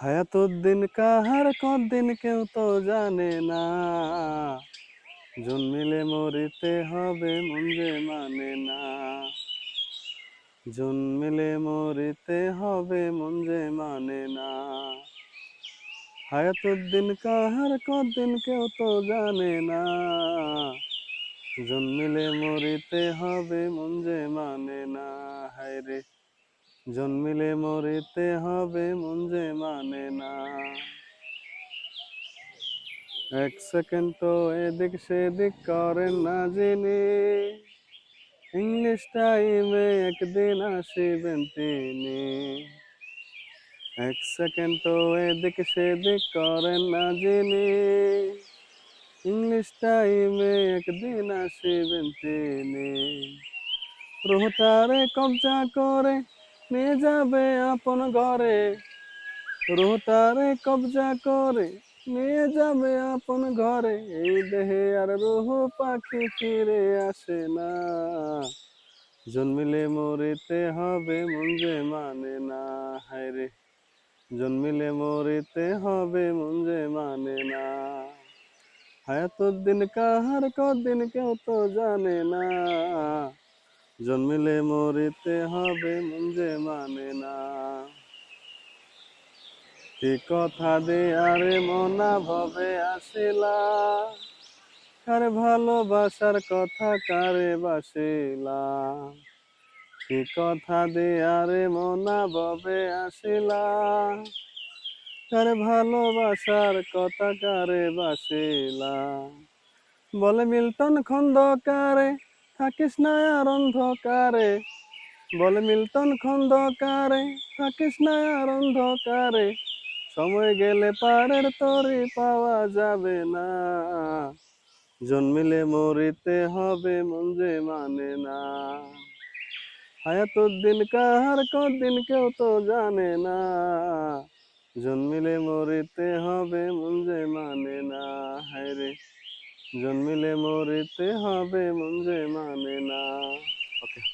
হায়াতুদ্দিন কাহার কদ্দিন কেউ তো জানে না। জন্মিলে মরিতে হবে মন যে মানে না। জন্মিলে মরিতে হবে মন যে মানে না। হায়াতুদ্দিন কাহার কদ্দিন কেউ তো জানে না। জন্মিলে মরিতে হবে মন যে মানে না। হায়রে জন্মিলে মরিতে হবে মন যে মানে না। এক সেকেন্ড তো এদিক সেদিক করেন না যিনি, ইংলিশ টাইমে একদিন আসিবেন তিনি। এক সেকেন্ড তো এদিক সেদিক করেন না যিনি, ইংলিশ টাইমে একদিন আসিবেন তিনি। রুহটারে কবজা করে নিয়ে যাবে আপন ঘরে। রুহটারে কবজা করে নিয়ে যাবে আপন ঘরে। এই দেহে আর রুহ পাখি ফিরে আসে না। জন্মিলে মরিতে হবে মন যে মানে না। হায়রে জন্মিলে মরিতে হবে মন যে মানে না। হায়াতুদ্দিন কাহার কদিন কেউ তো জানে না। জন্মিলে মরিতে হবে মন যে মানে না। কি কথা দেয়ারে মনা ভবে আসিলা, কার ভালোবাসার কথা কারে বাসিলা। কি কথা দেয়ারে মনা ভবে আসিলা, কার ভালোবাসার কথা কারে বাসিলা। বলে মিল্টন খন্দকারে থাকিস না আর অন্ধকারে। বলে মিল্টন খন্দকারে থাকিস না আর অন্ধকারে। সময় গেলে পাড়ের তরি পাওয়া যাবে না। জন্মিলে মরিতে হবে মন যে মানে না। হায়াতুদ্দিন কাহার কদিন কেউ তো জানে না। জন্মিলে মরিতে হবে মন যে মানে না। হায়রে জন্মিলে মরিতে হবে মন যে মানে না। ওকে।